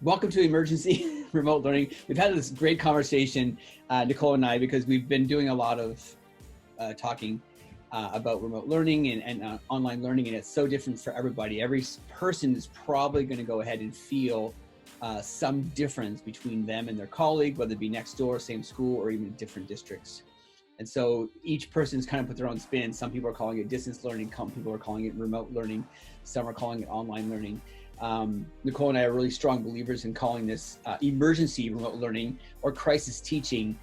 Welcome to Emergency Remote Learning. We've had this great conversation, Nicole and I, because we've been doing a lot of talking about remote learning and online learning, and it's so different for everybody. Every person is probably going to go ahead and feel some difference between them and their colleague, whether it be next door, same school, or even different districts. And so each person's kind of put their own spin. Some people are calling it distance learning, some people are calling it remote learning, some are calling it online learning. Nicole and I are really strong believers in calling this emergency remote learning or crisis teaching,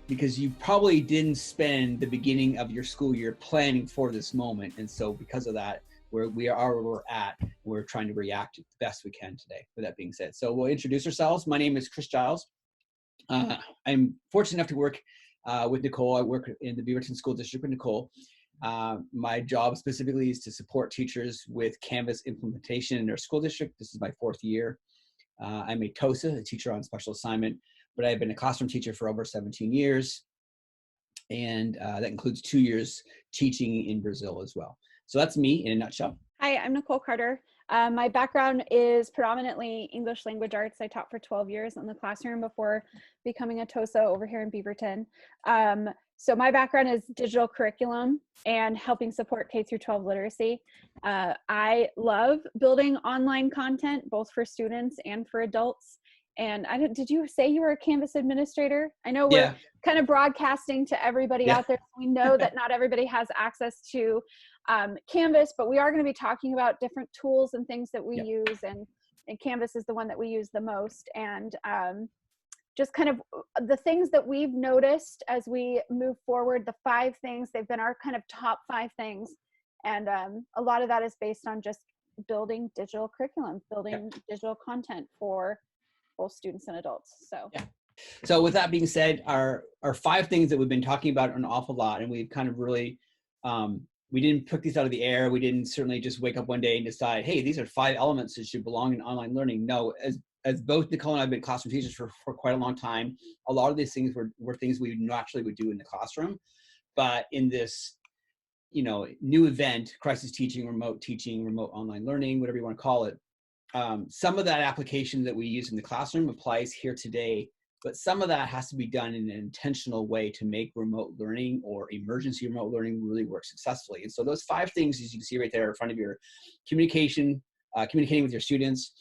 because you probably didn't spend the beginning of your school year planning for this moment. And so because of that, we are where we're at. We're trying to react the best we can today, with that being said. So we'll introduce ourselves. My name is Chris Giles. I'm fortunate enough to work with Nicole. I work in the Beaverton School District with Nicole. My job specifically is to support teachers with Canvas implementation in their school district. This is my 4th year. I'm a TOSA, a teacher on special assignment, but I've been a classroom teacher for over 17 years. And that includes 2 years teaching in Brazil as well. So that's me in a nutshell. Hi, I'm Nicole Carter. My background is predominantly English language arts. I taught for 12 years in the classroom before becoming a TOSA over here in Beaverton. So my background is digital curriculum and helping support K-12 literacy. I love building online content, both for students and for adults. And did you say you were a Canvas administrator? I know we're kind of broadcasting to everybody out there. We know that not everybody has access to Canvas, but we are going to be talking about different tools and things that we use, and Canvas is the one that we use the most. And just kind of the things that we've noticed as we move forward, the 5 things, they've been our kind of top 5 things. And a lot of that is based on just building digital curriculum, building digital content for both students and adults. So with that being said, our 5 things that we've been talking about an awful lot, and we've kind of really, we didn't put these out of the air. We didn't certainly just wake up one day and decide, hey, these are 5 elements that should belong in online learning. No, as both Nicole and I have been classroom teachers for quite a long time, a lot of these things were things we naturally would do in the classroom. But in this, new event, crisis teaching, remote online learning, whatever you want to call it, some of that application that we use in the classroom applies here today, but some of that has to be done in an intentional way to make remote learning or emergency remote learning really work successfully. And so those 5 things, as you can see right there in front of your communicating with your students,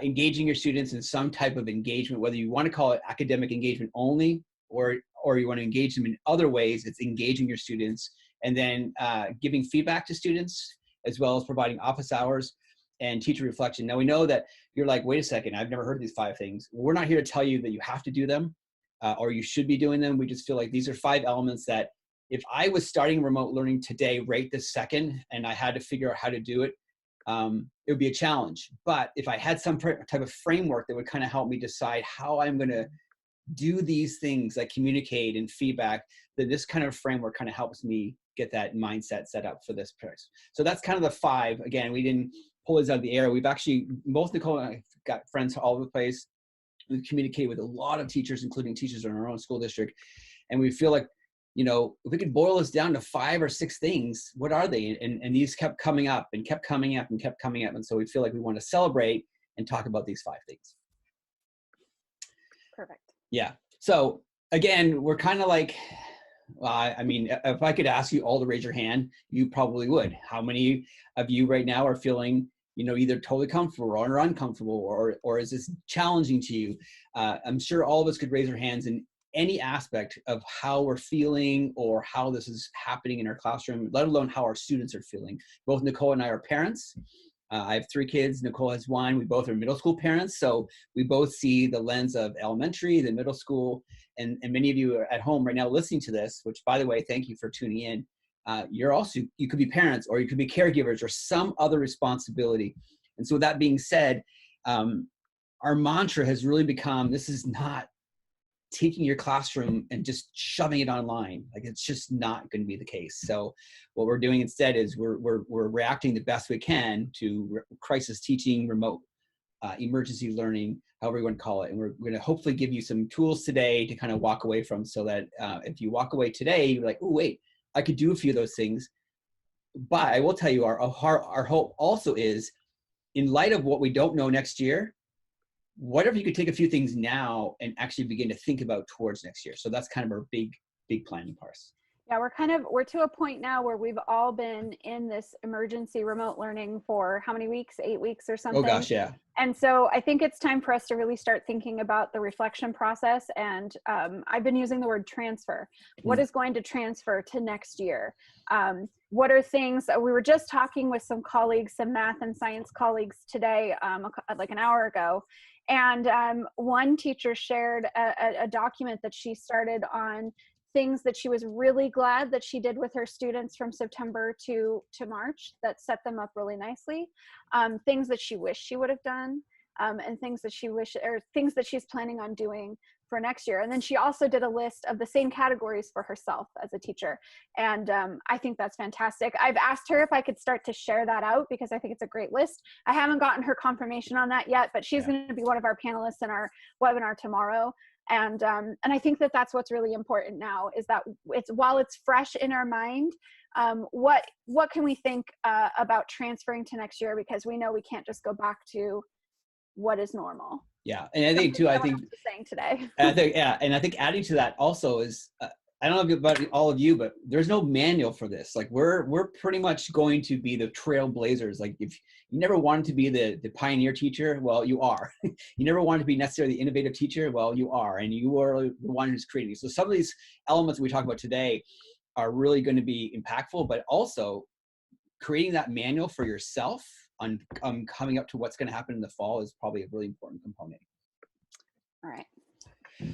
engaging your students in some type of engagement, whether you want to call it academic engagement only, or you want to engage them in other ways. It's engaging your students, and then giving feedback to students, as well as providing office hours and teacher reflection. Now we know that you're like, wait a second, I've never heard of these 5 things. We're not here to tell you that you have to do them or you should be doing them. We just feel like these are 5 elements that if I was starting remote learning today, right this second, and I had to figure out how to do it, it would be a challenge. But if I had some type of framework that would kind of help me decide how I'm going to do these things, like communicate and feedback, then this kind of framework kind of helps me get that mindset set up for this place. So that's kind of the 5. Again, we didn't pull these out of the air. We've actually, both Nicole and I got friends all over the place. We've communicated with a lot of teachers, including teachers in our own school district. And we feel like, if we could boil this down to 5 or 6 things, what are they? And these kept coming up and kept coming up and kept coming up. And so we feel like we want to celebrate and talk about these 5 things. Perfect. Yeah. So again, we're kind of like, I mean, if I could ask you all to raise your hand, you probably would. How many of you right now are feeling, either totally comfortable or uncomfortable, or is this challenging to you? I'm sure all of us could raise our hands in any aspect of how we're feeling or how this is happening in our classroom, let alone how our students are feeling. Both Nicole and I are parents. I have 3 kids. Nicole has 1. We both are middle school parents. So we both see the lens of elementary, the middle school, and many of you are at home right now listening to this, which, by the way, thank you for tuning in. You could be parents, or you could be caregivers, or some other responsibility. And so with that being said, our mantra has really become, this is not taking your classroom and just shoving it online. Like, it's just not going to be the case. So what we're doing instead is we're reacting the best we can to crisis teaching, remote emergency learning, however you want to call it. And we're going to hopefully give you some tools today to kind of walk away from, so that if you walk away today, you're like, oh, wait, I could do a few of those things. But I will tell you, our hope also is in light of what we don't know next year, what if you could take a few things now and actually begin to think about towards next year? So that's kind of our big planning parts. Yeah, we're to a point now where we've all been in this emergency remote learning for how many weeks? 8 weeks or Oh something. gosh, yeah. And so I think it's time for us to really start thinking about the reflection process. And I've been using the word transfer. What is going to transfer to next year? What are things, we were just talking with some colleagues, some math and science colleagues today, like an hour ago. And one teacher shared a document that she started on things that she was really glad that she did with her students from September to March that set them up really nicely. Things that she wished she would have done, and things that things that she's planning on doing for next year. And then she also did a list of the same categories for herself as a teacher. And I think that's fantastic. I've asked her if I could start to share that out because I think it's a great list. I haven't gotten her confirmation on that yet, but she's going to be one of our panelists in our webinar tomorrow. And I think that that's what's really important now is that while it's fresh in our mind, what can we think about transferring to next year, because we know we can't just go back to what is normal. Yeah, and I think too, I think saying today. And I think adding to that also is, I don't know about all of you, but there's no manual for this. Like we're pretty much going to be the trailblazers. Like if you never wanted to be the pioneer teacher, well, you are. You never wanted to be necessarily the innovative teacher, well, you are, and you are the one who's creating. So some of these elements we talk about today are really going to be impactful, but also creating that manual for yourself on coming up to what's going to happen in the fall is probably a really important component. All right.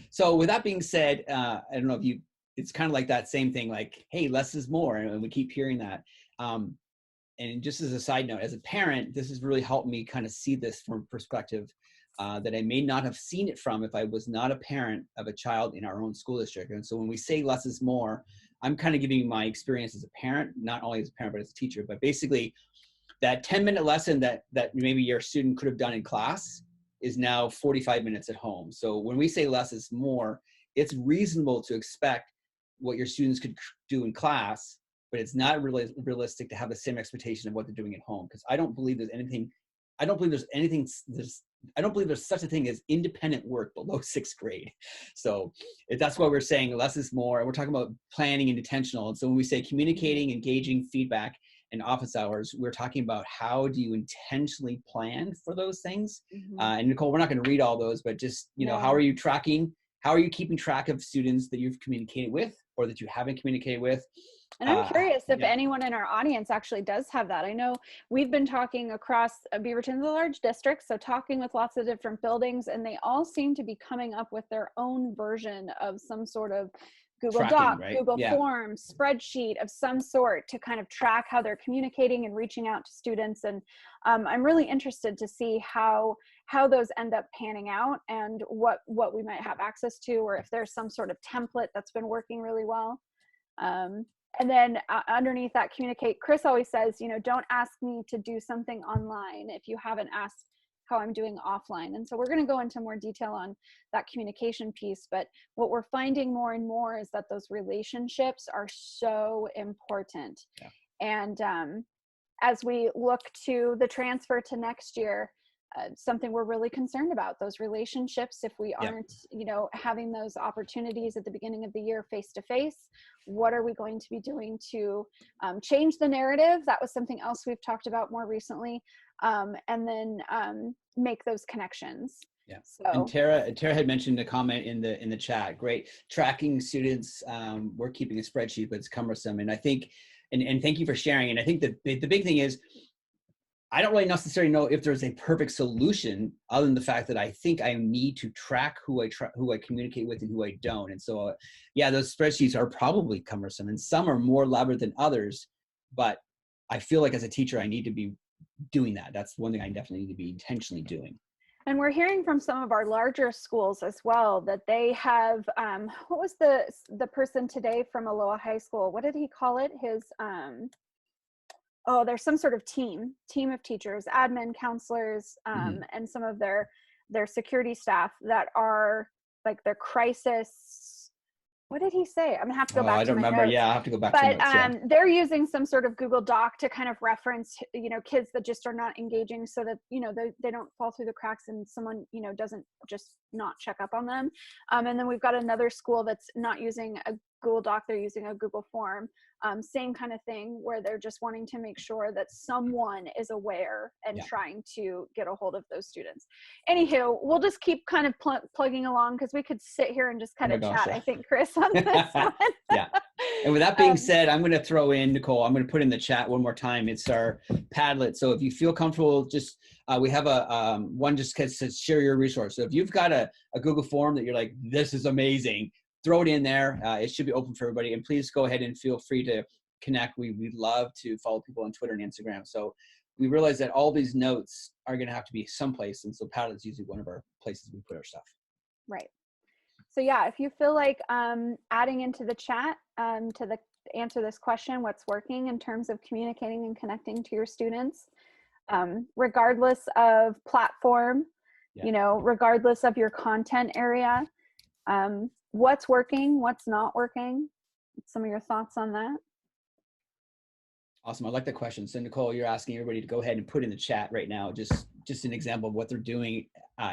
So with that being said, I don't know if it's kind of like that same thing, like, hey, less is more. And we keep hearing that. And just as a side note, as a parent, this has really helped me kind of see this from a perspective that I may not have seen it from if I was not a parent of a child in our own school district. And so when we say less is more, I'm kind of giving my experience as a parent, not only as a parent, but as a teacher. But basically, that 10-minute lesson that maybe your student could have done in class is now 45 minutes at home. So when we say less is more, it's reasonable to expect what your students could do in class, but it's not really realistic to have the same expectation of what they're doing at home. Because I don't believe there's such a thing as independent work below 6th grade. So that's why we're saying less is more. We're talking about planning and intentional. And so when we say communicating, engaging, feedback, and office hours, we're talking about how do you intentionally plan for those things. And Nicole, we're not going to read all those, but just, how are you tracking? How are you keeping track of students that you've communicated with or that you haven't communicated with? And I'm curious if anyone in our audience actually does have that. I know we've been talking across Beaverton's a large district, so talking with lots of different buildings, and they all seem to be coming up with their own version of some sort of Google Doc, right? Google Form, spreadsheet of some sort to kind of track how they're communicating and reaching out to students. And I'm really interested to see how those end up panning out and what we might have access to, or if there's some sort of template that's been working really well. And then underneath that, communicate. Chris always says, don't ask me to do something online if you haven't asked how I'm doing offline. And so we're going to go into more detail on that communication piece. But what we're finding more and more is that those relationships are so important. Yeah. And as we look to the transfer to next year, something we're really concerned about, those relationships. If we aren't, having those opportunities at the beginning of the year face to face, what are we going to be doing to change the narrative? That was something else we've talked about more recently. And then make those connections. Yeah. So, and Tara had mentioned a comment in the chat. Great, tracking students. We're keeping a spreadsheet, but it's cumbersome. And I think, and thank you for sharing. And I think that the big thing is, I don't really necessarily know if there's a perfect solution other than the fact that I think I need to track who I communicate with and who I don't. And so, those spreadsheets are probably cumbersome, and some are more elaborate than others. But I feel like as a teacher, I need to be doing that. That's one thing I definitely need to be intentionally doing. And we're hearing from some of our larger schools as well that they have, what was the person today from Aloha High School? What did he call it? His, there's some sort of team of teachers, admin, counselors, and some of their security staff that are like their crisis what did he say? I'm gonna have to go Oh, back I to don't my remember. notes. Yeah, I have to go back to But notes. Yeah. they're using some sort of Google Doc to kind of reference, kids that just are not engaging, so that, they don't fall through the cracks and someone, doesn't just not check up on them. And then we've got another school that's not using a Google Doc, they're using a Google form. Same kind of thing, where they're just wanting to make sure that someone is aware and trying to get a hold of those students. Anywho, we'll just keep kind of plugging along, because we could sit here and just kind of chat, I think, Chris, on this one. Yeah. And with that being said, I'm going to throw in, Nicole, I'm going to put in the chat one more time. It's our Padlet. So if you feel comfortable, just, we have a, one just says share your resource. So if you've got a Google form that you're like, this is amazing, throw it in there. It should be open for everybody. And please go ahead and feel free to connect. We love to follow people on Twitter and Instagram. So we realize that all these notes are going to have to be someplace. And so Padlet's usually one of our places we put our stuff. Right. So yeah, if you feel like adding into the chat answer this question, what's working in terms of communicating and connecting to your students, regardless of platform, regardless of your content area, what's working, what's not working, some of your thoughts on that. Awesome. I like the question. So Nicole, you're asking everybody to go ahead and put in the chat right now, just an example of what they're doing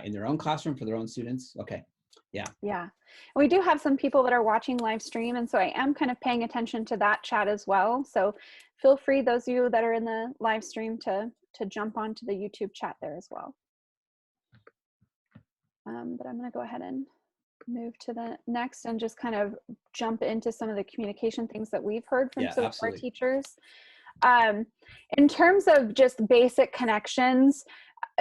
in their own classroom for their own students. Okay. Yeah. Yeah. And we do have some people that are watching live stream, and so I am kind of paying attention to that chat as well. So feel free, those of you that are in the live stream, to jump onto the YouTube chat there as well. But I'm going to go ahead and move to the next and just kind of jump into some of the communication things that we've heard from some of our teachers. In terms of just basic connections,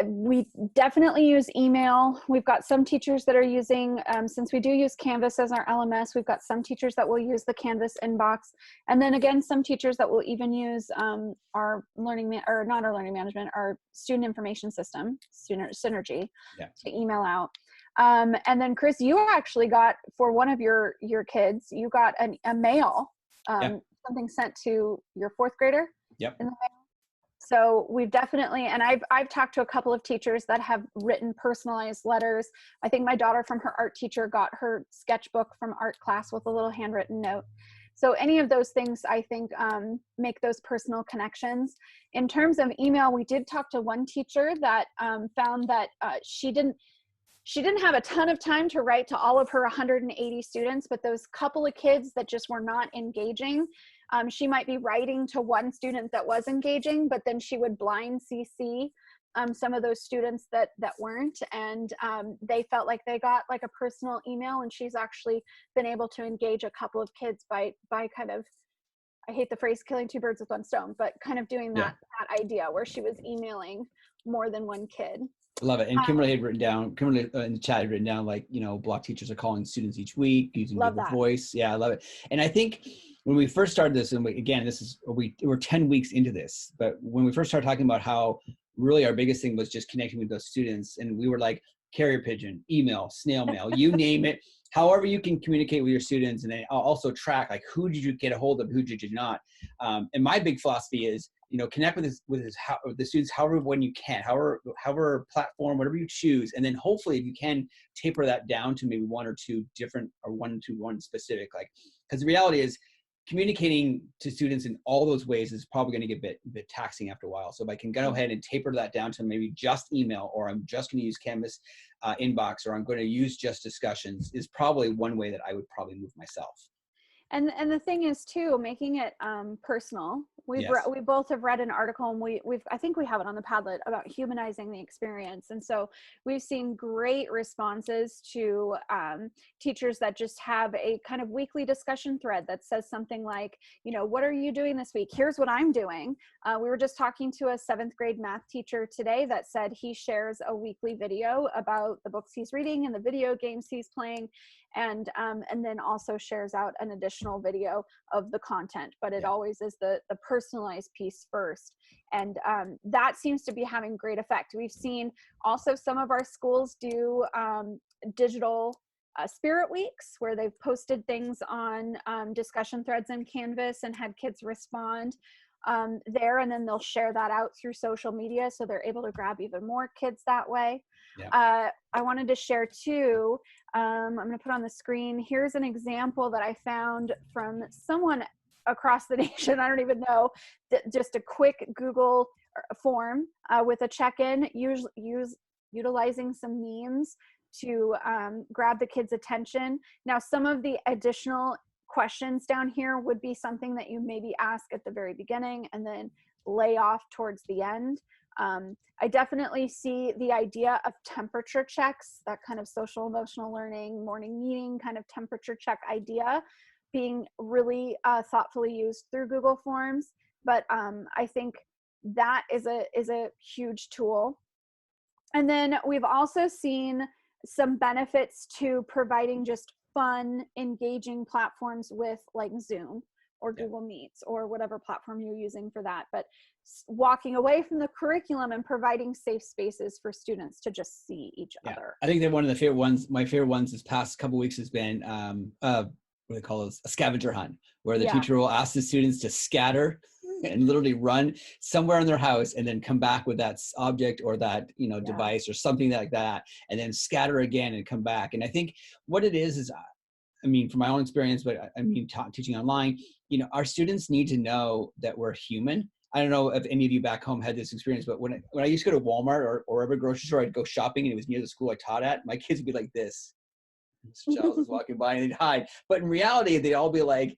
we definitely use email. We've got some teachers that are using, since we do use Canvas as our LMS, we've got some teachers that will use the Canvas inbox. And then again, some teachers that will even use our our student information system, Synergy, to email out. And then Chris, you actually got, for one of your kids, you got a mail, something sent to your fourth grader. Yep. In the mail. So we've definitely, and I've talked to a couple of teachers that have written personalized letters. I think my daughter, from her art teacher, got her sketchbook from art class with a little handwritten note. So any of those things, I think, make those personal connections. In terms of email, we did talk to one teacher that found that she didn't have a ton of time to write to all of her 180 students, but those couple of kids that just were not engaging, she might be writing to one student that was engaging, but then she would blind CC some of those students that weren't, and they felt like they got like a personal email, and she's actually been able to engage a couple of kids by kind of, I hate the phrase killing two birds with one stone, but kind of doing that idea where she was emailing more than one kid. Love it. And Kimberly had written down, Kimberly in the chat had written down, like, block teachers are calling students each week using Google Voice. Yeah, I love it. And I think when we first started this, and we're 10 weeks into this, but when we first started talking about how really our biggest thing was just connecting with those students, and we were like, carrier pigeon, email, snail mail, you name it, however you can communicate with your students, and then also track, like, who did you get a hold of, who did you not. And my big philosophy is, connect with the students however when you can, however platform, whatever you choose, and then hopefully if you can taper that down to maybe one or two different, or one specific, like, because the reality is communicating to students in all those ways is probably going to get a bit taxing after a while. So if I can go ahead and taper that down to maybe just email, or I'm just going to use Canvas inbox, or I'm going to use just discussions, is probably one way that I would probably move myself. And the thing is too, making it personal. We both have read an article, and I think we have it on the Padlet, about humanizing the experience. And so we've seen great responses to teachers that just have a kind of weekly discussion thread that says something like, what are you doing this week? Here's what I'm doing. We were just talking to a 7th grade math teacher today that said he shares a weekly video about the books he's reading and the video games he's playing, and then also shares out an additional video of the content, but it always is the personalized piece first. And that seems to be having great effect. We've seen also some of our schools do digital spirit weeks, where they've posted things on discussion threads in Canvas and had kids respond there, and then they'll share that out through social media, so they're able to grab even more kids that way. Yeah. I wanted to share too, I'm going to put on the screen. Here's an example that I found from someone across the nation. I don't even know, just a quick Google form with a check-in, utilizing some memes to grab the kids' attention. Now, some of the additional questions down here would be something that you maybe ask at the very beginning and then lay off towards the end. I definitely see the idea of temperature checks, that kind of social emotional learning, morning meeting kind of temperature check idea being really thoughtfully used through Google Forms. But I think that is a huge tool. And then we've also seen some benefits to providing just fun, engaging platforms with like Zoom or Google Meets or whatever platform you're using for that. But walking away from the curriculum and providing safe spaces for students to just see each other. I think that one of the favorite ones, my favorite ones this past couple of weeks has been, what do they call it? A scavenger hunt, where the teacher will ask the students to scatter and literally run somewhere in their house and then come back with that object or that, device or something like that, and then scatter again and come back. And I think what it is, I mean, from my own experience, but I mean, teaching online, our students need to know that we're human. I don't know if any of you back home had this experience, but when I used to go to Walmart or every grocery store, I'd go shopping and it was near the school I taught at, my kids would be like this. This child is walking by and they'd hide. But in reality, they'd all be like,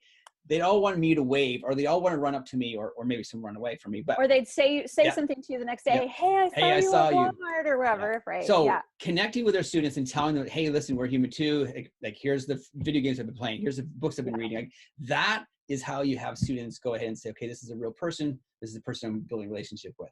they'd all want me to wave, or they all want to run up to me, or maybe some run away from me. But or they'd say something to you the next day. Hey, I saw you at Walmart or wherever, right? So connecting with our students and telling them, hey, listen, we're human too. Like here's the video games I've been playing. Here's the books I've been reading. Like, that is how you have students go ahead and say, okay, this is a real person. This is the person I'm building a relationship with.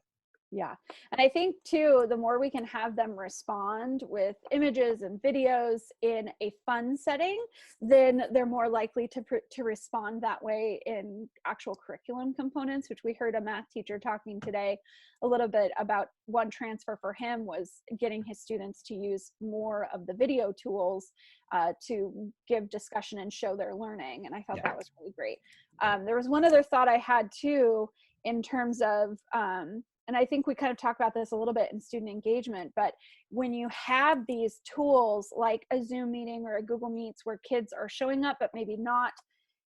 Yeah. And I think too, the more we can have them respond with images and videos in a fun setting, then they're more likely to respond that way in actual curriculum components, which we heard a math teacher talking today a little bit about. One transfer for him was getting his students to use more of the video tools to give discussion and show their learning. And I thought that was really great. There was one other thought I had too, in terms of, and I think we kind of talked about this a little bit in student engagement, but when you have these tools like a Zoom meeting or a Google Meets where kids are showing up but maybe not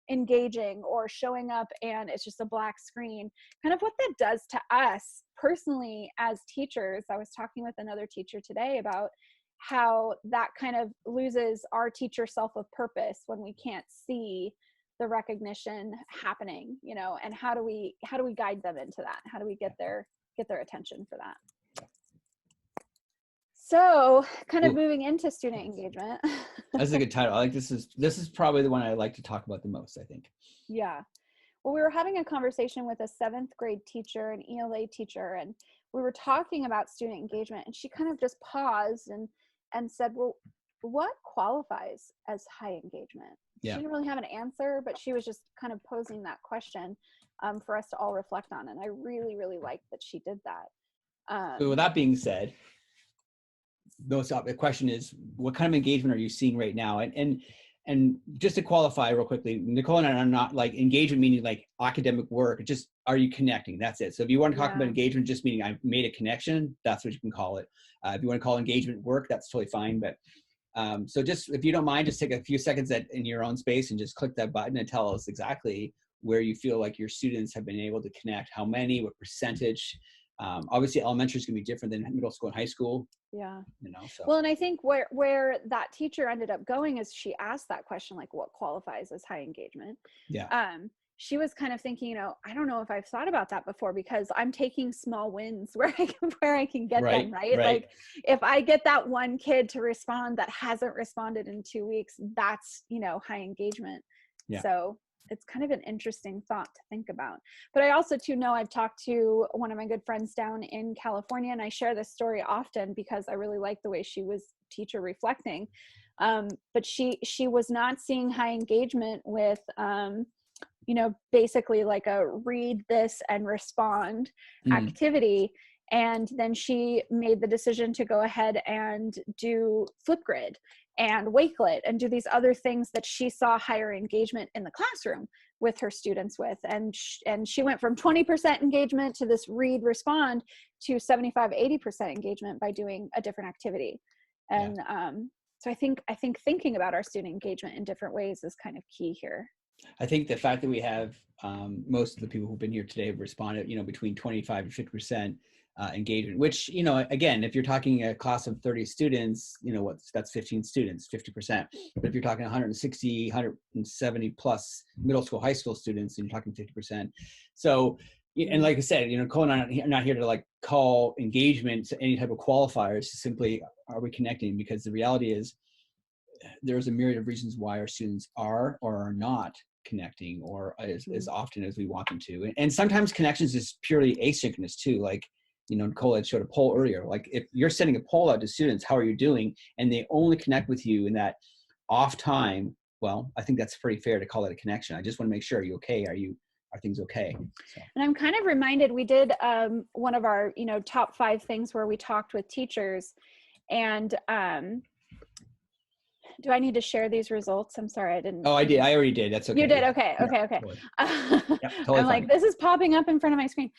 engaging, or showing up and it's just a black screen, kind of what that does to us personally as teachers. I was talking with another teacher today about how that kind of loses our teacher self of purpose when we can't see the recognition happening, and how do we guide them into that? How do we get their attention for that? So kind of moving into student engagement. That's a good title. I like this is probably the one I like to talk about the most, I think. Yeah. Well, we were having a conversation with a 7th grade teacher, an ELA teacher, and we were talking about student engagement, and she kind of just paused and said, well, what qualifies as high engagement? She didn't really have an answer, but she was just kind of posing that question for us to all reflect on. And I really, really liked that she did that. So with that being said, the question is, what kind of engagement are you seeing right now? And just to qualify real quickly, Nicole and I are not like engagement meaning like academic work. Just, are you connecting? That's it. So if you want to talk about engagement, just meaning I made a connection, that's what you can call it. If you want to call engagement work, that's totally fine. But so just, if you don't mind, just take a few seconds in your own space and just click that button and tell us exactly where you feel like your students have been able to connect, how many, what percentage. Obviously elementary is going to be different than middle school and high school. Yeah. So. Well, and I think where that teacher ended up going is she asked that question, like, what qualifies as high engagement? Yeah. She was kind of thinking, I don't know if I've thought about that before, because I'm taking small wins where I can get them, right? Like if I get that one kid to respond that hasn't responded in 2 weeks, that's, high engagement. Yeah. So it's kind of an interesting thought to think about. But I also too know, I've talked to one of my good friends down in California, and I share this story often because I really like the way she was teacher reflecting. But she was not seeing high engagement with, basically like a read this and respond activity. And then she made the decision to go ahead and do Flipgrid and Wakelet and do these other things that she saw higher engagement in the classroom with her students with. And she went from 20% engagement to this read respond to 75, 80% engagement by doing a different activity. And so I think thinking about our student engagement in different ways is kind of key here. I think the fact that we have most of the people who've been here today have responded, between 25 and 50% engagement, which, again, if you're talking a class of 30 students, that's 15 students, 50%. But if you're talking 160, 170 plus middle school, high school students, and you're talking 50%. So, and like I said, Cole and I are not here to like call engagement to any type of qualifiers, simply are we connecting? Because the reality is there's a myriad of reasons why our students are or are not connecting or as often as we want them to. And sometimes connections is purely asynchronous too. Like, Nicole had showed a poll earlier. Like if you're sending a poll out to students, how are you doing? And they only connect with you in that off time. Well, I think that's pretty fair to call it a connection. I just want to make sure, are you okay? Are things okay? So. And I'm kind of reminded, we did one of our, top 5 things where we talked with teachers, and do I need to share these results? I'm sorry, I didn't. Oh, I did. I already did. That's okay. You did? Okay. Yeah, okay. Totally. Yep, totally I'm like, this is popping up in front of my screen.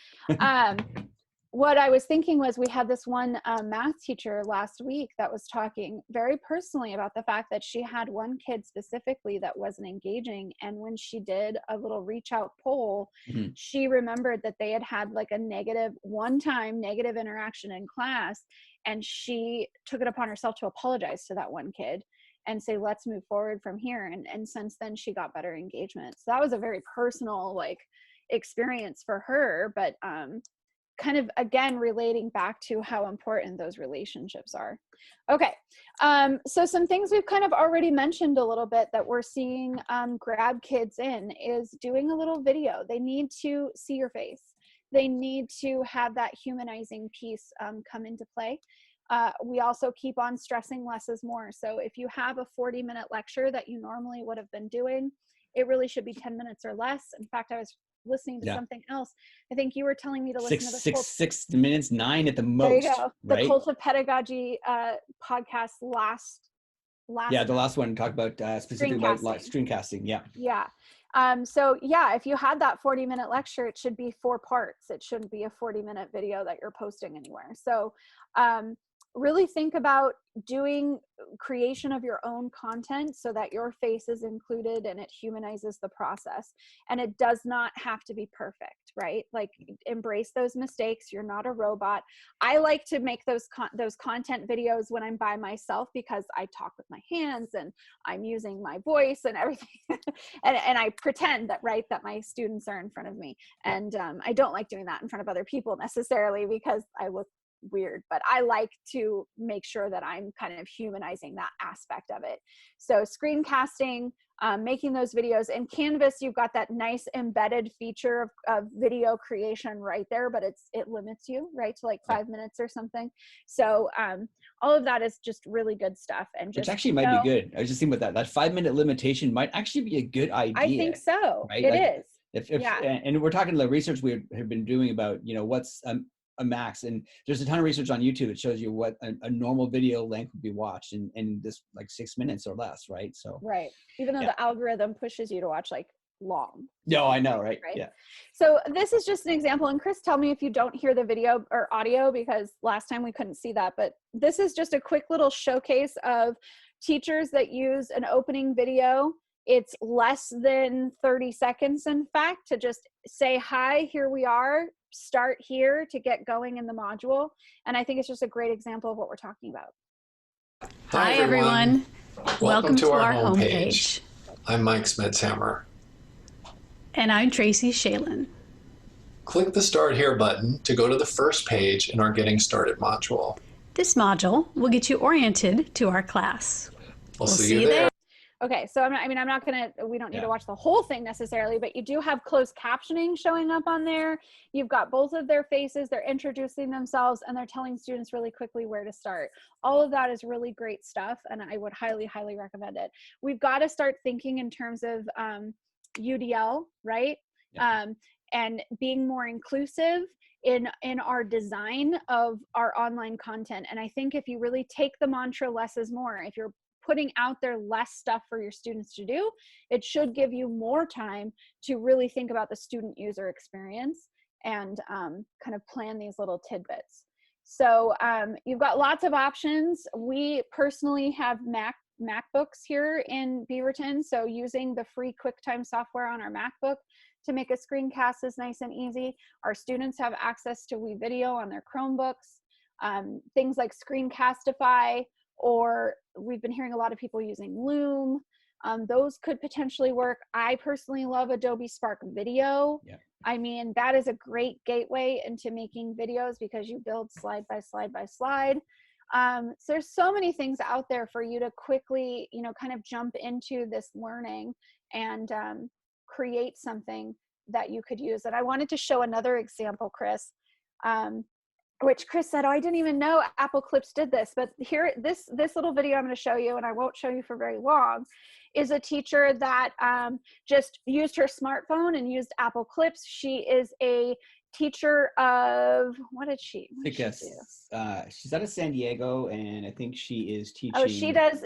What I was thinking was, we had this one math teacher last week that was talking very personally about the fact that she had one kid specifically that wasn't engaging. And when she did a little reach out poll, she remembered that they had had like a one-time negative interaction in class. And she took it upon herself to apologize to that one kid and say, let's move forward from here. And since then she got better engagement. So that was a very personal experience for her, but kind of, again, relating back to how important those relationships are. Okay, so some things we've kind of already mentioned a little bit that we're seeing grab kids in is doing a little video. They need to see your face. They need to have that humanizing piece come into play. We also keep on stressing less is more. So if you have a 40-minute lecture that you normally would have been doing, it really should be 10 minutes or less. In fact, I was listening to something else. I think you were telling me to listen to the 6 minutes, 9 at the most. There you go. Right? The Cult of Pedagogy podcast last. Yeah, the last one talked about specifically about screencasting. Yeah. Yeah. So yeah, if you had that 40-minute lecture, it should be 4 parts. It shouldn't be a 40-minute video that you're posting anywhere. So really think about doing creation of your own content so that your face is included and it humanizes the process. And it does not have to be perfect, right? Like, embrace those mistakes. You're not a robot. I like to make those content videos when I'm by myself, because I talk with my hands and I'm using my voice and everything. and I pretend that my students are in front of me. And I don't like doing that in front of other people necessarily, because I look weird, but I like to make sure that I'm kind of humanizing that aspect of it. So screencasting, making those videos. In Canvas, you've got that nice embedded feature of video creation right there, but it limits you, right, to like 5 minutes or something. So all of that is just really good stuff. And just, which actually might be good. I was just thinking about that 5-minute limitation might actually be a good idea. I think so. Right? It is. And we're talking about research we have been doing about, what's a max, and there's a ton of research on YouTube that shows you what a normal video length would be watched in this like 6 minutes or less, right? So right, even though the algorithm pushes you to watch like long. No, I know, right? Yeah. So this is just an example, and Chris, tell me if you don't hear the video or audio, because last time we couldn't see that, but this is just a quick little showcase of teachers that use an opening video. It's less than 30 seconds, in fact, to just say, hi, here we are, start here to get going in the module. And I think it's just a great example of what we're talking about. Hi, everyone. Welcome to our homepage. I'm Mike Smedshammer. And I'm Tracy Shalin. Click the Start Here button to go to the first page in our Getting Started module. This module will get you oriented to our class. We'll see you there. Okay, so we don't need to watch the whole thing necessarily, but you do have closed captioning showing up on there. You've got both of their faces, they're introducing themselves, and they're telling students really quickly where to start. All of that is really great stuff, and I would highly, highly recommend it. We've got to start thinking in terms of UDL, right? and being more inclusive in our design of our online content. And I think if you really take the mantra less is more, if you're putting out there less stuff for your students to do, it should give you more time to really think about the student user experience and kind of plan these little tidbits. So you've got lots of options. We personally have MacBooks here in Beaverton, so using the free QuickTime software on our MacBook to make a screencast is nice and easy. Our students have access to WeVideo on their Chromebooks, things like Screencastify, or we've been hearing a lot of people using Loom. Those could potentially work. I personally love Adobe Spark Video. Yeah. I mean, that is a great gateway into making videos because you build slide by slide by slide. So there's so many things out there for you to quickly, you know, kind of jump into this learning and create something that you could use. And I wanted to show another example, Chris, which Chris said, oh, I didn't even know Apple Clips did this. But here, this little video I'm going to show you, and I won't show you for very long, is a teacher that just used her smartphone and used Apple Clips. She is a teacher of, what did she do? She's out of San Diego, and I think she is teaching. Oh, she does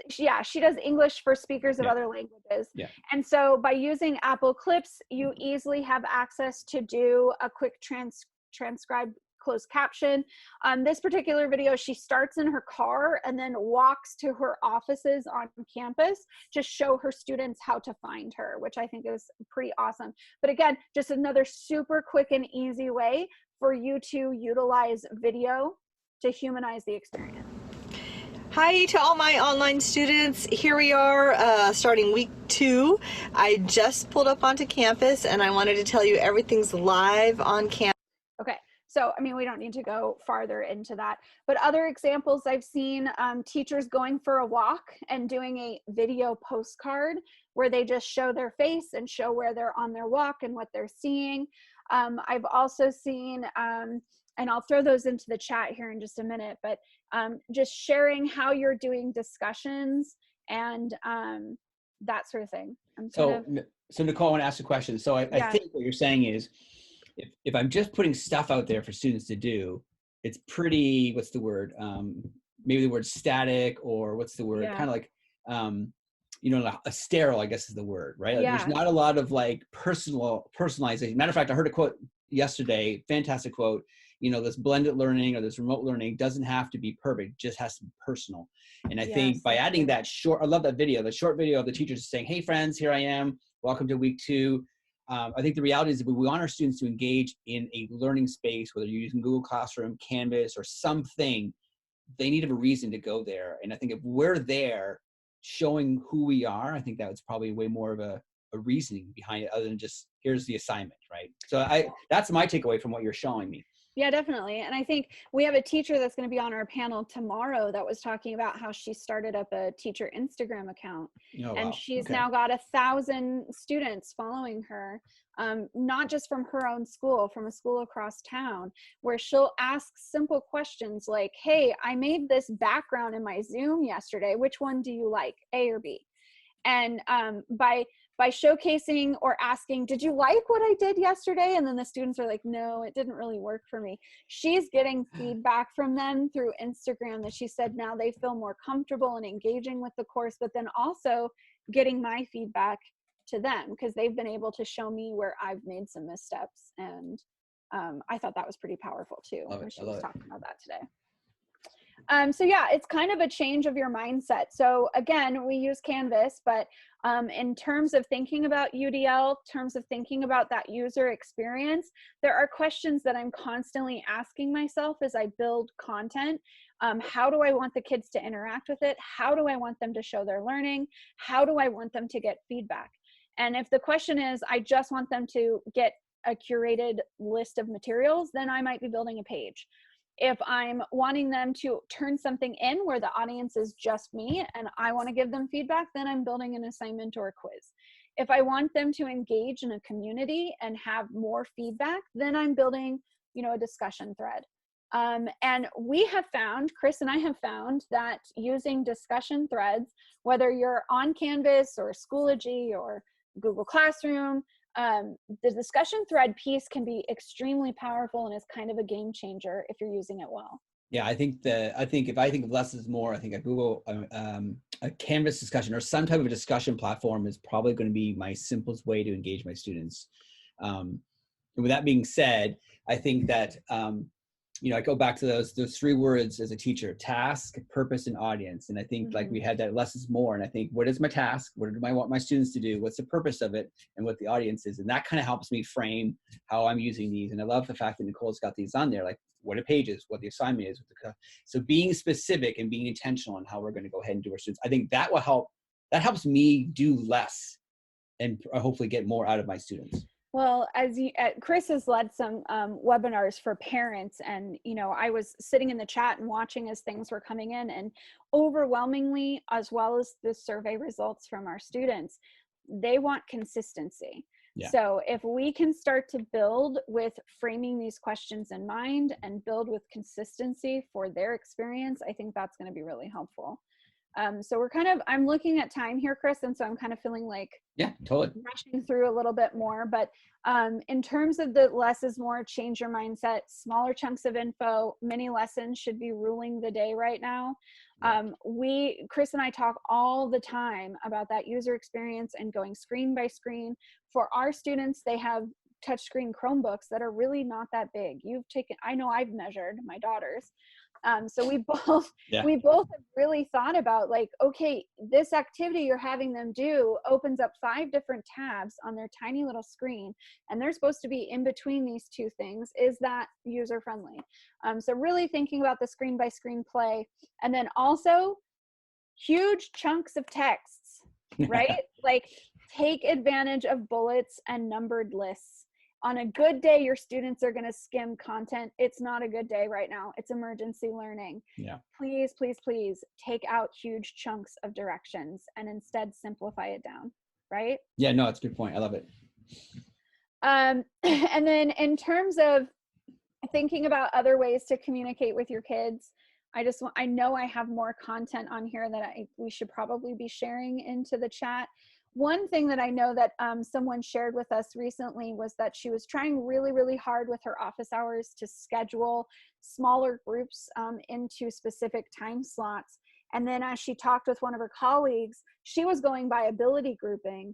English for speakers of other languages. Yeah. And so by using Apple Clips, you easily have access to do a quick transcribe closed caption. This particular video, she starts in her car and then walks to her offices on campus to show her students how to find her, which I think is pretty awesome. But again, just another super quick and easy way for you to utilize video to humanize the experience. Hi to all my online students. Here we are starting week 2. I just pulled up onto campus and I wanted to tell you everything's live on campus. Okay. So, I mean, we don't need to go farther into that, but other examples I've seen, teachers going for a walk and doing a video postcard where they just show their face and show where they're on their walk and what they're seeing. I've also seen, and I'll throw those into the chat here in just a minute, but just sharing how you're doing discussions and that sort of thing. So Nicole, I want to ask a question. So I think what you're saying is, if I'm just putting stuff out there for students to do, it's pretty, what's the word? Maybe the word static, or what's the word? Kind of like, you know, a sterile, I guess is the word, right? Like there's not a lot of like personalization. Matter of fact, I heard a quote yesterday, fantastic quote, you know, this blended learning or this remote learning doesn't have to be perfect, just has to be personal. And I think by adding that short, I love that video, the short video of the teachers saying, hey friends, here I am, welcome to week 2. I think the reality is that we want our students to engage in a learning space, whether you're using Google Classroom, Canvas, or something. They need to have a reason to go there. And I think if we're there showing who we are, I think that was probably way more of a reasoning behind it other than just, here's the assignment, right? So that's my takeaway from what you're showing me. Yeah, definitely. And I think we have a teacher that's going to be on our panel tomorrow that was talking about how she started up a teacher Instagram account. Oh, and she's now got 1,000 students following her, not just from her own school, from a school across town, where she'll ask simple questions like, hey, I made this background in my Zoom yesterday. Which one do you like, A or B? And by showcasing or asking, did you like what I did yesterday? And then the students are like, no, it didn't really work for me. She's getting feedback from them through Instagram that she said now they feel more comfortable in engaging with the course, but then also getting my feedback to them because they've been able to show me where I've made some missteps. And I thought that was pretty powerful too. She was talking about that today. So yeah, it's kind of a change of your mindset. So again, we use Canvas, but in terms of thinking about UDL, in terms of thinking about that user experience, there are questions that I'm constantly asking myself as I build content. How do I want the kids to interact with it? How do I want them to show their learning? How do I want them to get feedback? And if the question is, I just want them to get a curated list of materials, then I might be building a page. If I'm wanting them to turn something in where the audience is just me and I want to give them feedback, then I'm building an assignment or a quiz. If I want them to engage in a community and have more feedback, then I'm building, you know, a discussion thread. And we have found, Chris and I have found that using discussion threads, whether you're on Canvas or Schoology or Google Classroom, the discussion thread piece can be extremely powerful and is kind of a game changer if you're using it well. Yeah, I think if I think of less is more, I think a Google, a Canvas discussion or some type of a discussion platform is probably going to be my simplest way to engage my students. And with that being said, I think that, I go back to those 3 words as a teacher: task, purpose, and audience. And I think like we had that less is more. And I think, what is my task? What do I want my students to do? What's the purpose of it? And what the audience is. And that kind of helps me frame how I'm using these. And I love the fact that Nicole's got these on there, like what are pages, what the assignment is. So being specific and being intentional on how we're going to go ahead and do our students, I think that will help. That helps me do less and hopefully get more out of my students. Well, Chris has led some webinars for parents, and I was sitting in the chat and watching as things were coming in, and overwhelmingly, as well as the survey results from our students, they want consistency. Yeah. So if we can start to build with framing these questions in mind and build with consistency for their experience, I think that's going to be really helpful. So I'm looking at time here, Chris, and so I'm kind of feeling like, yeah, totally rushing through a little bit more, but in terms of the less is more, change your mindset, smaller chunks of info, mini lessons should be ruling the day right now. Chris and I talk all the time about that user experience and going screen by screen. For our students, they have touchscreen Chromebooks that are really not that big. I know I've measured my daughters. So we both have really thought about, like, okay, this activity you're having them do opens up 5 different tabs on their tiny little screen, and they're supposed to be in between these 2 things. Is that user friendly? So really thinking about the screen by screen play, and then also huge chunks of texts, right? Like, take advantage of bullets and numbered lists. On a good day, your students are going to skim content. It's not a good day right now. It's emergency learning. Yeah. Please, please, please take out huge chunks of directions and instead simplify it down, right? Yeah, no, it's a good point. I love it. And then in terms of thinking about other ways to communicate with your kids, I know I have more content on here that we should probably be sharing into the chat. One thing that I know that someone shared with us recently was that she was trying really, really hard with her office hours to schedule smaller groups into specific time slots. And then as she talked with one of her colleagues, she was going by ability grouping,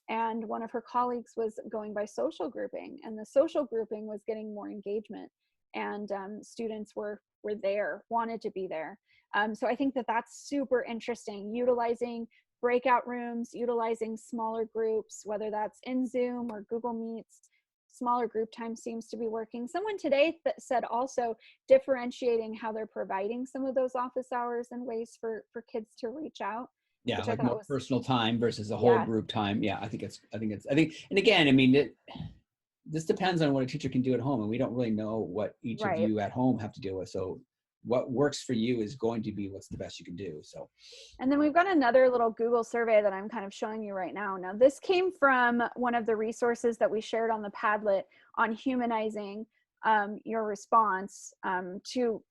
and one of her colleagues was going by social grouping, and the social grouping was getting more engagement, and students were there, wanted to be there. So I think that that's super interesting, utilizing breakout rooms, utilizing smaller groups, whether that's in Zoom or Google Meets. Smaller group time seems to be working. Someone today said also differentiating how they're providing some of those office hours and ways for kids to reach out. Yeah, like more personal time versus a whole group time. Yeah, I think, and again, I mean, this depends on what a teacher can do at home, and we don't really know what each of you at home have to deal with. So what works for you is going to be what's the best you can do. So, and then we've got another little Google survey that I'm kind of showing you right now. Now, this came from one of the resources that we shared on the Padlet on humanizing your response to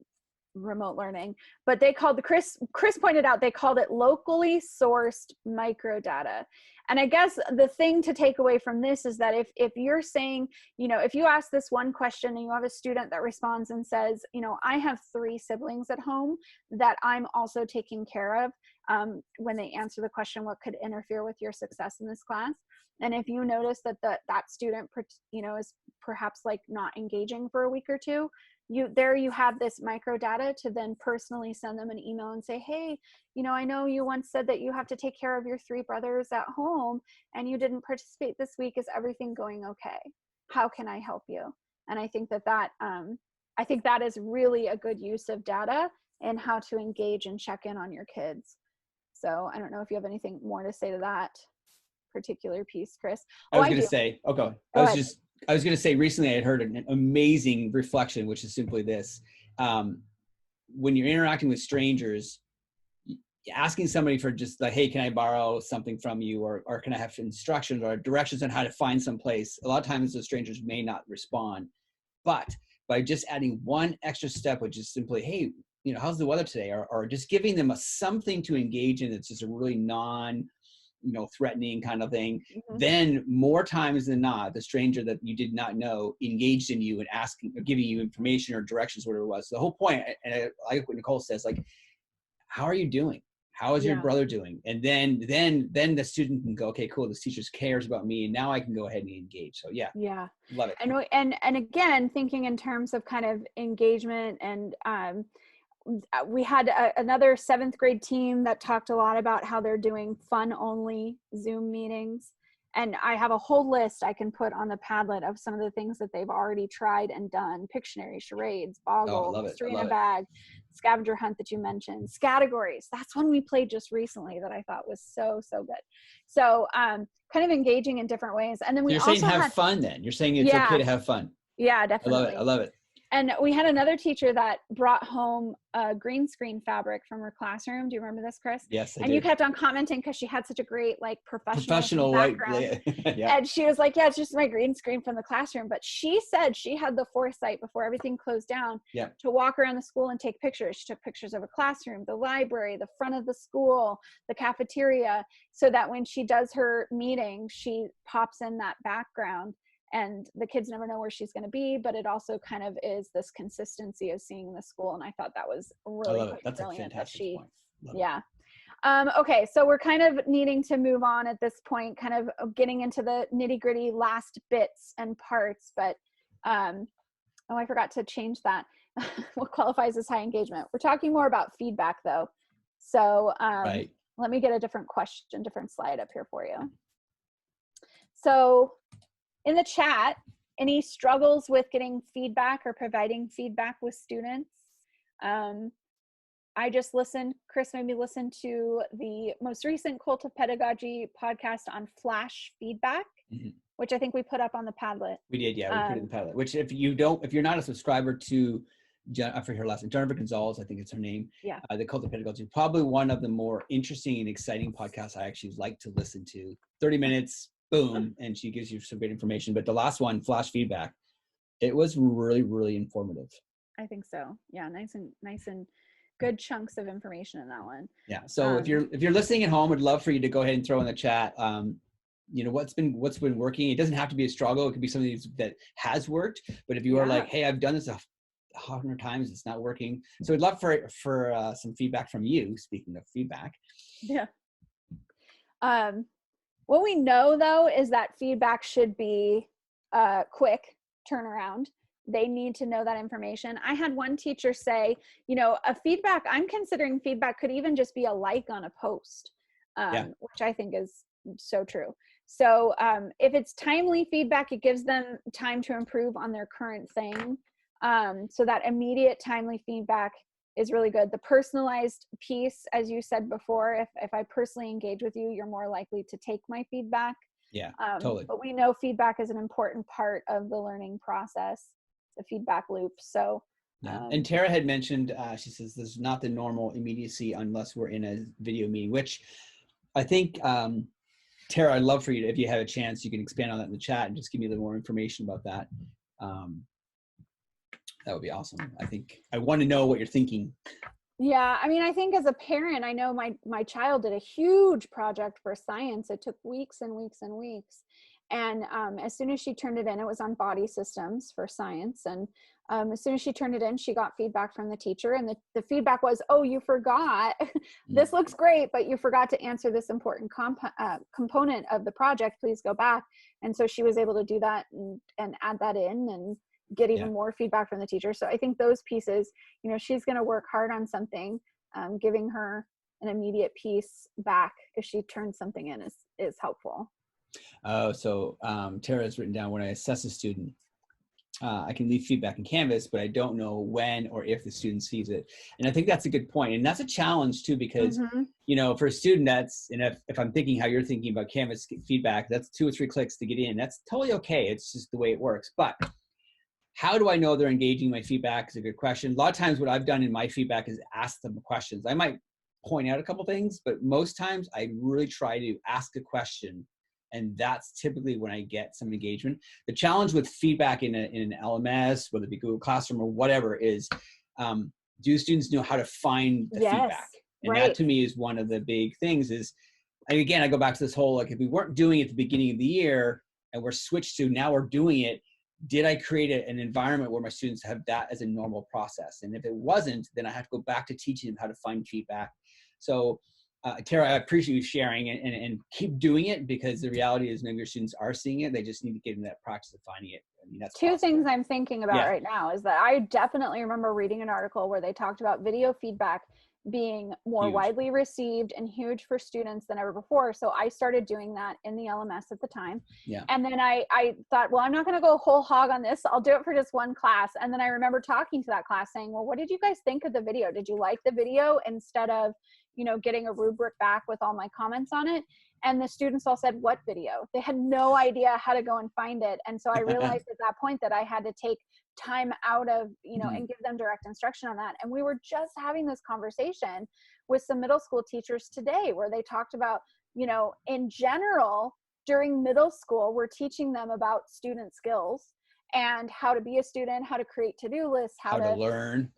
remote learning, but they called Chris pointed out, they called it locally sourced microdata. And I guess the thing to take away from this is that if you're saying, if you ask this one question and you have a student that responds and says, I have 3 siblings at home that I'm also taking care of, when they answer the question, what could interfere with your success in this class? And if you notice that that student, is perhaps like not engaging for a week or 2, you have this microdata to then personally send them an email and say, hey, I know you once said that you have to take care of your 3 brothers at home and you didn't participate this week. Is everything going okay? How can I help you? And I think that is really a good use of data and how to engage and check in on your kids. So I don't know if you have anything more to say to that particular piece, Chris. I was going to say, I was going to say, recently I had heard an amazing reflection, which is simply this. When you're interacting with strangers, asking somebody for just like, hey, can I borrow something from you? Or can I have instructions or directions on how to find some place? A lot of times those strangers may not respond. But by just adding one extra step, which is simply, hey, how's the weather today? Or just giving them something to engage in that's just a really threatening kind of thing, Mhm. then more times than not, the stranger that you did not know engaged in you and asking or giving you information or directions, whatever it was. The whole point, and I like what Nicole says, like, how are you doing? How is your Yeah. brother doing? And then the student can go, okay, cool, this teacher cares about me, and now I can go ahead and engage. So yeah, love it. And again, thinking in terms of kind of engagement, and we had another 7th grade team that talked a lot about how they're doing fun only Zoom meetings. And I have a whole list I can put on the Padlet of some of the things that they've already tried and done: Pictionary, charades, Boggle, Mystery in a Bag, Scavenger Hunt that you mentioned, Scattergories. That's one we played just recently that I thought was so good. So kind of engaging in different ways. And then we You're also saying have fun then. You're saying it's okay to have fun. Yeah, definitely. I love it. And we had another teacher that brought home a green screen fabric from her classroom. Do you remember this, Chris? Yes, I And do. you kept on commenting because she had such a great, like, professional background. Yeah. And she was like, yeah, it's just my green screen from the classroom. But she said she had the foresight before everything closed down to walk around the school and take pictures. She took pictures of a classroom, the library, the front of the school, the cafeteria, so that when she does her meeting, she pops in that background. And the kids never know where she's going to be, but it also kind of is this consistency of seeing the school. And I thought that was really That's brilliant. a fantastic point. Yeah. Okay, so we're kind of needing to move on at this point, kind of getting into the nitty gritty last bits and parts. But I forgot to change that. What qualifies as high engagement? We're talking more about feedback, though. So let me get a different slide up here for you. So in the chat, any struggles with getting feedback or providing feedback with students? I just listened, Chris made me listen to the most recent Cult of Pedagogy podcast on flash feedback, which I think we put up on the Padlet. We did, yeah, we put it in the Padlet, which if you're not a subscriber to, I forget her last name, Jennifer Gonzalez, I think it's her name. Yeah. The Cult of Pedagogy, probably one of the more interesting and exciting podcasts I actually like to listen to. 30 minutes, boom, and she gives you some great information. But the last one, flash feedback, it was really, really informative. I think so. Yeah, nice and good chunks of information in that one. Yeah. So if you're listening at home, I'd love for you to go ahead and throw in the chat, what's been working. It doesn't have to be a struggle. It could be something that has worked. But if you are like, hey, I've done this 100 times, it's not working. So I'd love for some feedback from you. Speaking of feedback. Yeah. What we know, though, is that feedback should be quick turnaround. They need to know that information. I had one teacher say, I'm considering feedback could even just be a like on a post, which I think is so true. So if it's timely feedback, it gives them time to improve on their current thing. So that immediate timely feedback is really good. The personalized piece, as you said before, if I personally engage with you, you're more likely to take my feedback. Yeah, totally. But we know feedback is an important part of the learning process, the feedback loop. So, and Tara had mentioned, she says, this is not the normal immediacy unless we're in a video meeting, which I think, Tara, I'd love for you to, if you have a chance, you can expand on that in the chat and just give me a little more information about that. That would be awesome. I think I want to know what you're thinking. Yeah, I mean, I think as a parent, I know my child did a huge project for science. It took weeks and weeks and weeks. And as soon as she turned it in, it was on body systems for science. And as soon as she turned it in, she got feedback from the teacher. And the feedback was, oh, you forgot. This looks great, but you forgot to answer this important component of the project. Please go back. And so she was able to do that and add that in and get even more feedback from the teacher. So I think those pieces, she's going to work hard on something, giving her an immediate piece back if she turns something in is helpful. So Tara has written down, when I assess a student, I can leave feedback in Canvas, but I don't know when or if the student sees it. And I think that's a good point. And that's a challenge too, because, for a student, and if I'm thinking how you're thinking about Canvas feedback, that's 2 or 3 clicks to get in. That's totally okay. It's just the way it works. But how do I know they're engaging my feedback is a good question. A lot of times what I've done in my feedback is ask them questions. I might point out a couple things, but most times I really try to ask a question. And that's typically when I get some engagement. The challenge with feedback in an LMS, whether it be Google Classroom or whatever, is do students know how to find the feedback? And that to me is one of the big things is again, I go back to this whole, like, if we weren't doing it at the beginning of the year and we're switched to now we're doing it, did I create an environment where my students have that as a normal process? And if it wasn't, then I have to go back to teaching them how to find feedback. So Tara, I appreciate you sharing and keep doing it, because the reality is maybe your students are seeing it. They just need to get in that practice of finding it. I mean, that's two possible. things I'm thinking about right now is that I definitely remember reading an article where they talked about video feedback being more widely received and huge for students than ever before. So I started doing that in the LMS at the time. Yeah. And then I thought, well, I'm not going to go whole hog on this. I'll do it for just one class. And then I remember talking to that class saying, well, what did you guys think of the video? Did you like the video, instead of, getting a rubric back with all my comments on it? And the students all said, what video? They had no idea how to go and find it. And so I realized at that point that I had to take time out of, and give them direct instruction on that. And we were just having this conversation with some middle school teachers today, where they talked about, in general, during middle school, we're teaching them about student skills and how to be a student, how to create to-do lists, how to learn.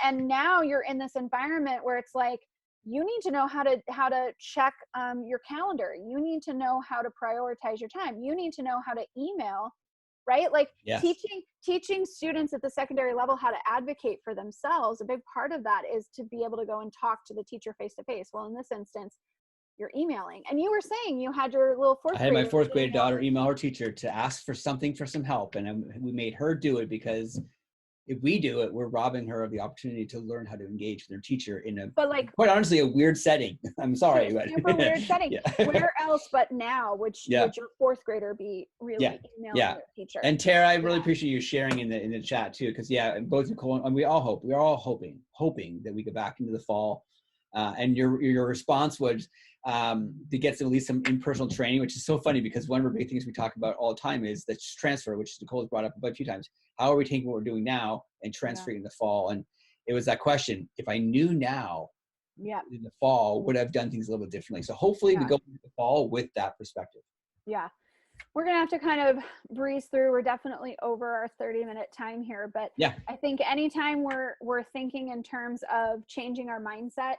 And now you're in this environment where it's like, you need to know how to check your calendar. You need to know how to prioritize your time. You need to know how to email, right? Like teaching students at the secondary level how to advocate for themselves. A big part of that is to be able to go and talk to the teacher face to face. Well, in this instance, you're emailing. And you were saying you had your little fourth grader. I had my fourth grade daughter email her teacher to ask for something, for some help. And we made her do it, because if we do it, we're robbing her of the opportunity to learn how to engage with her teacher in quite honestly, a weird setting. I'm sorry. Super weird setting. Where else but now would your fourth grader be really emailing their teacher? And Tara, I really appreciate you sharing in the chat too, because both Nicole and we're all hoping that we get back into the fall. And your response was to get at least some in-person training, which is so funny, because one of the big things we talk about all the time is the transfer, which Nicole's brought up a few times. How are we taking what we're doing now and transferring in the fall? And it was that question: if I knew now, in the fall, would I have done things a little bit differently? So hopefully we go into the fall with that perspective. Yeah. We're going to have to kind of breeze through. We're definitely over our 30-minute time here, but I think anytime we're thinking in terms of changing our mindset,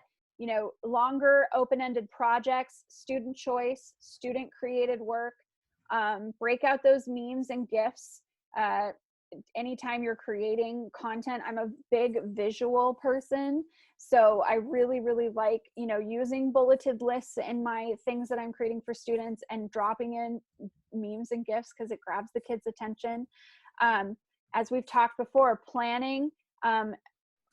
longer open-ended projects, student choice, student created work, break out those memes and GIFs. Anytime you're creating content, I'm a big visual person. So I really, really like, using bulleted lists in my things that I'm creating for students and dropping in memes and GIFs, because it grabs the kids' attention. As we've talked before, planning,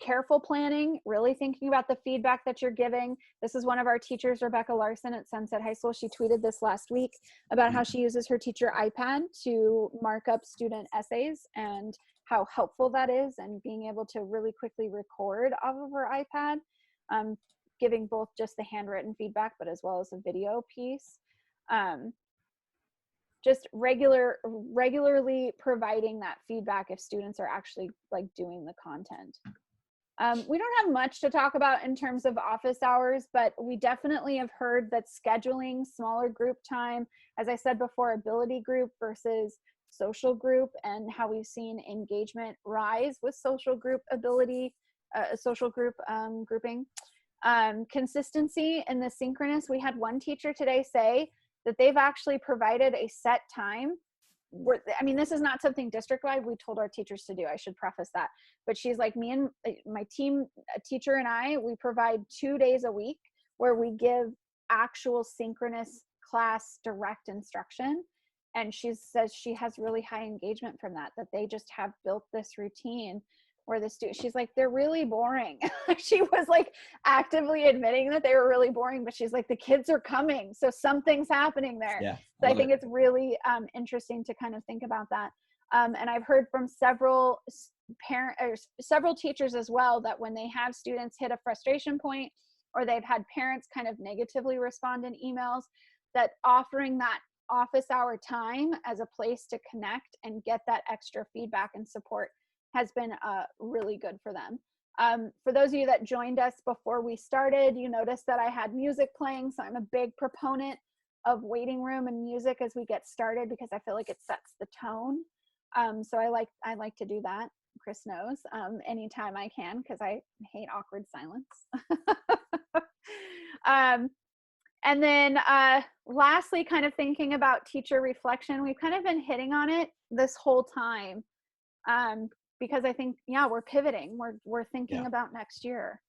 careful planning, really thinking about the feedback that you're giving. This is one of our teachers, Rebecca Larson at Sunset High School. She tweeted this last week about how she uses her teacher iPad to mark up student essays and how helpful that is, and being able to really quickly record off of her iPad, giving both just the handwritten feedback, but as well as a video piece. Just regularly providing that feedback if students are actually doing the content. We don't have much to talk about in terms of office hours, but we definitely have heard that scheduling smaller group time, as I said before, ability group versus social group, and how we've seen engagement rise with social group ability, grouping. Consistency in the synchronous. We had one teacher today say that they've actually provided a set time. This is not something district-wide we told our teachers to do. I should preface that. But she's like, me and my team, a teacher and I, we provide 2 days a week where we give actual synchronous class direct instruction. And she says she has really high engagement from that they just have built this routine where the student, she's like, they're really boring. She was actively admitting that they were really boring, but she's like, the kids are coming. So something's happening there. So I think it's really interesting to kind of think about that. And I've heard from several teachers as well, that when they have students hit a frustration point, or they've had parents kind of negatively respond in emails, that offering that office hour time as a place to connect and get that extra feedback and support has been really good for them. For those of you that joined us before we started, you noticed that I had music playing. So I'm a big proponent of waiting room and music as we get started, because I feel like it sets the tone. So I like to do that. Chris knows, anytime I can, because I hate awkward silence. And then lastly, kind of thinking about teacher reflection, we've kind of been hitting on it this whole time, because I think, yeah, we're pivoting. We're thinking about next year,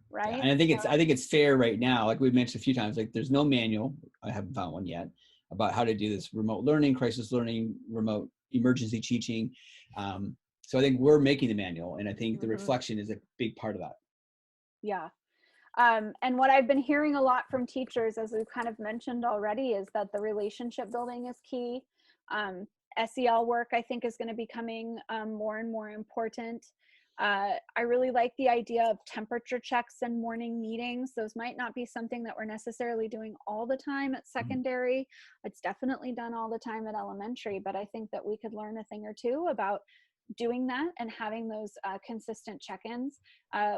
right? Yeah. And I think it's fair right now, like we've mentioned a few times, like there's no manual, I haven't found one yet, about how to do this remote learning, crisis learning, remote emergency teaching. So I think we're making the manual, and I think the reflection is a big part of that. Yeah. And what I've been hearing a lot from teachers, as we've kind of mentioned already, is that the relationship building is key. SEL work, I think, is going to be becoming more and more important. I really like the idea of temperature checks and morning meetings. Those might not be something that we're necessarily doing all the time at secondary. It's definitely done all the time at elementary, but I think that we could learn a thing or two about doing that and having those consistent check-ins.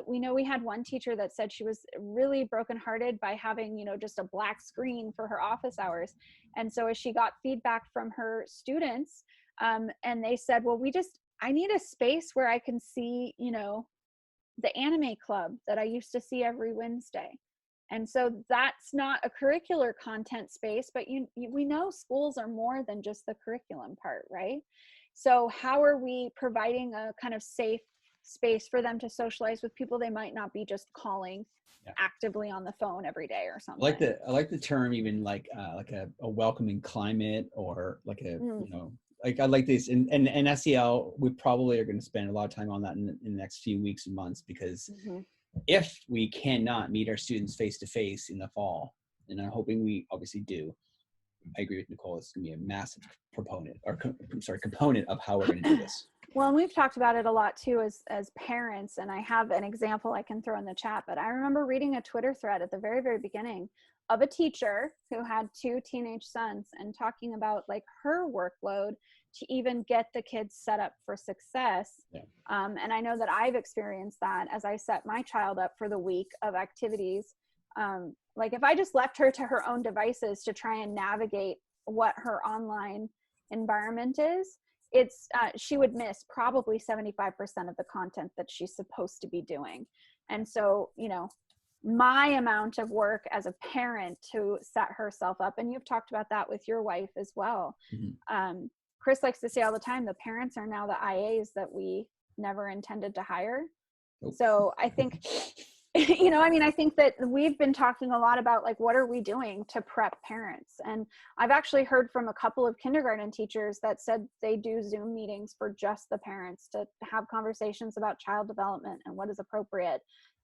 We know we had one teacher that said she was really brokenhearted by having, you know, just a black screen for her office hours. And so as she got feedback from her students, and they said, well, I need a space where I can see, you know, the anime club that I used to see every Wednesday. And so that's not a curricular content space, but we know schools are more than just the curriculum part, right? So how are we providing a kind of safe space for them to socialize with people they might not be just calling actively on the phone every day or something? I like the term, even like a welcoming climate, or like a, you know, like I like this. And SEL, we probably are going to spend a lot of time on that in the next few weeks and months, because if we cannot meet our students face to face in the fall, and I'm hoping we obviously do, I agree with Nicole, it's going to be a massive component of how we're going to do this. Well, and we've talked about it a lot too as parents, and I have an example I can throw in the chat, but I remember reading a Twitter thread at the very, very beginning of a teacher who had 2 teenage sons, and talking about like her workload to even get the kids set up for success. And I know that I've experienced that as I set my child up for the week of activities. Like if I just left her to her own devices to try and navigate what her online environment is, she would miss probably 75% of the content that she's supposed to be doing. And so, you know, my amount of work as a parent to set herself up, and you've talked about that with your wife as well. Chris likes to say all the time, the parents are now the IAs that we never intended to hire. So I think, you know, I mean, I think that we've been talking a lot about like, what are we doing to prep parents? And I've actually heard from a couple of kindergarten teachers that said they do Zoom meetings for just the parents to have conversations about child development and what is appropriate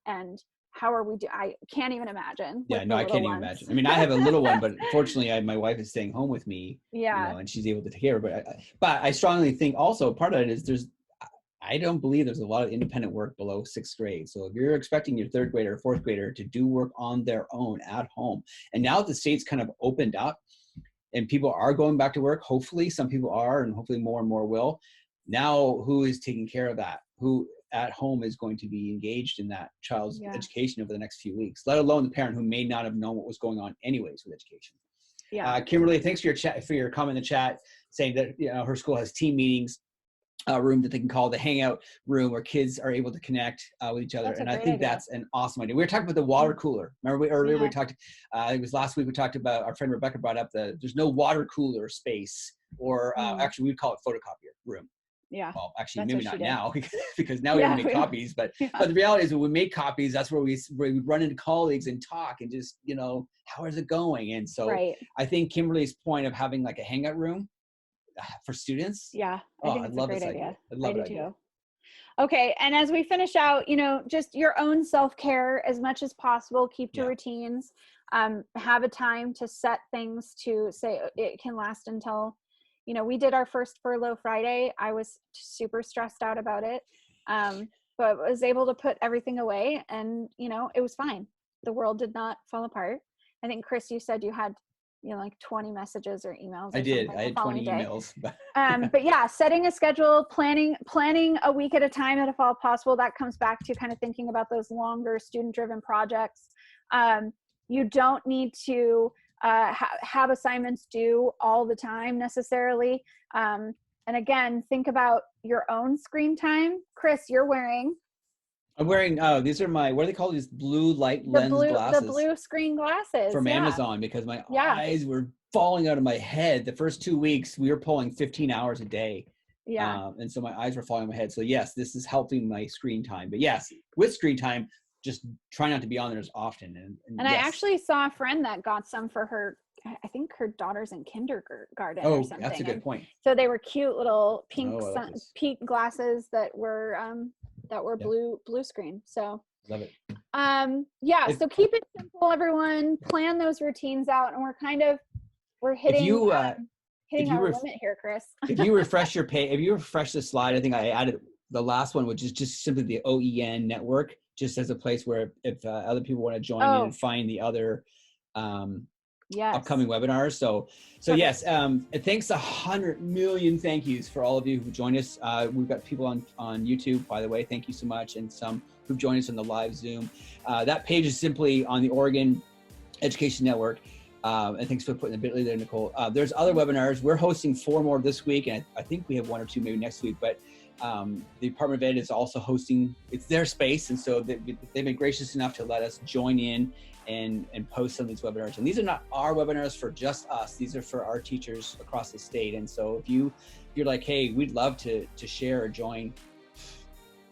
and how are we I can't even imagine. Yeah, no, I can't even imagine. I mean, I have a little one, but fortunately my wife is staying home with me, you know, and she's able to take care of her. But I strongly think also part of it is I don't believe there's a lot of independent work below 6th grade. So if you're expecting your 3rd grader or 4th grader to do work on their own at home, and now the state's kind of opened up and people are going back to work, hopefully some people are, and hopefully more and more will. Now, who is taking care of that? Who at home is going to be engaged in that child's education over the next few weeks, let alone the parent who may not have known what was going on anyways with education. Kimberly, thanks for your comment in the chat saying that, you know, her school has team meetings, room that they can call the hangout room, where kids are able to connect with each other. And I think that's an awesome idea. We were talking about the water cooler. Remember earlier we talked, it was last week, we talked about, our friend Rebecca brought up there's no water cooler space, or actually we'd call it photocopier room. Well, actually, maybe not now, because now we don't make copies. But the reality is, when we make copies, that's where we run into colleagues and talk and just, you know, how is it going? And so I think Kimberly's point of having like a hangout room for students. I think it's a great idea. I love it too. Okay, and as we finish out, you know, just your own self-care as much as possible. Keep to routines. Have a time to set things to say it can last until. You know, we did our first furlough Friday. I was super stressed out about it, but was able to put everything away, and, you know, it was fine. The world did not fall apart. I think, Chris, you said you had, you know, like 20 messages or emails. I did. I had 20 emails. But yeah, setting a schedule, planning a week at a time if all possible. That comes back to kind of thinking about those longer student-driven projects. You don't need to have assignments due all the time necessarily. And again, think about your own screen time. Chris, you're wearing I'm wearing, these are my, what are they called? These blue light lens glasses. The blue screen glasses. From Amazon, because my eyes were falling out of my head. The first 2 weeks, we were pulling 15 hours a day. Yeah. And so my eyes were falling out of my head. So yes, this is helping my screen time. But yes, with screen time, just try not to be on there as often. And I actually saw a friend that got some for her, I think her daughter's in kindergarten or something. That's a good point. So they were cute little pink glasses that were blue screen. So love it. So keep it simple, everyone. Plan those routines out, and we're hitting hitting our limit here, Chris. If you refresh your page, if you refresh the slide, I think I added the last one, which is just simply the OEN network, just as a place where if other people want to join in and find the other upcoming webinars. So yes, thanks 100 million thank yous for all of you who joined us. We've got people on YouTube, by the way. Thank you so much, and some who've joined us on the live Zoom. That page is simply on the Oregon Education Network. And thanks for putting the bit.ly there, Nicole. There's other webinars. We're hosting 4 more this week, and I think we have 1 or 2 maybe next week. But the Department of Ed is also hosting. It's their space, and so they've been gracious enough to let us join in and post some of these webinars. And these are not our webinars for just us. These are for our teachers across the state. And so if you're like, hey, we'd love to share or join,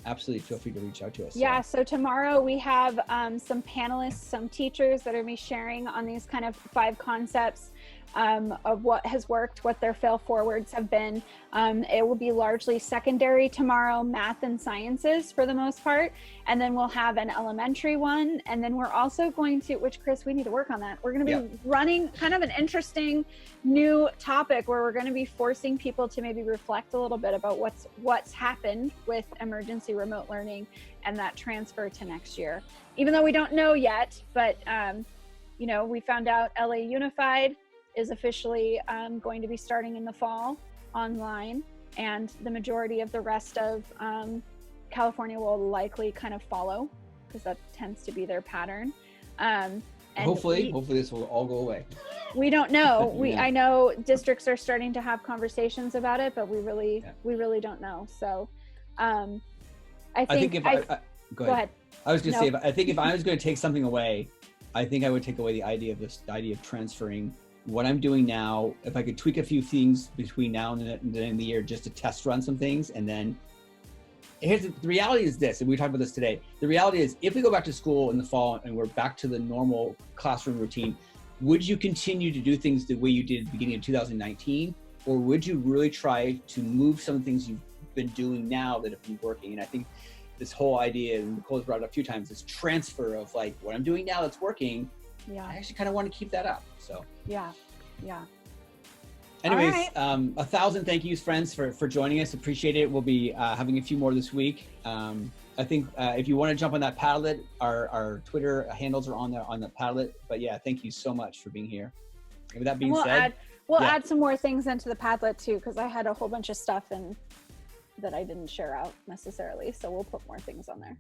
absolutely feel free to reach out to us. Yeah, so tomorrow we have some panelists, some teachers that are going to be sharing on these kind of 5 concepts of what has worked, what their fail forwards have been. It will be largely secondary tomorrow, math and sciences for the most part. And then we'll have an elementary one. And then we're also going to, which Chris, we need to work on that. We're going to be running kind of an interesting new topic where we're going to be forcing people to maybe reflect a little bit about what's happened with emergency remote learning and that transfer to next year. Even though we don't know yet, but we found out LA Unified is officially going to be starting in the fall online, and the majority of the rest of California will likely kind of follow, because that tends to be their pattern. And hopefully this will all go away. We don't know. I know districts are starting to have conversations about it, but we really don't know. So I think go ahead. I was going to say, I think if I was going to take something away, I think I would take away the idea of transferring what I'm doing now. If I could tweak a few things between now and the end of the year, just to test run some things. And then the reality is this, and we talked about this today. The reality is, if we go back to school in the fall and we're back to the normal classroom routine, would you continue to do things the way you did at the beginning of 2019? Or would you really try to move some things you've been doing now that have been working? And I think this whole idea, and Nicole's brought it up a few times, this transfer of like, what I'm doing now that's working, I actually kind of want to keep that up. So yeah. Anyways, 1,000 thank yous, friends, for joining us. Appreciate it. We'll be having a few more this week. I think if you want to jump on that Padlet, our Twitter handles are on the Padlet. But yeah, thank you so much for being here. And with that being said, we'll add some more things into the Padlet too, because I had a whole bunch of stuff that I didn't share out necessarily. So we'll put more things on there.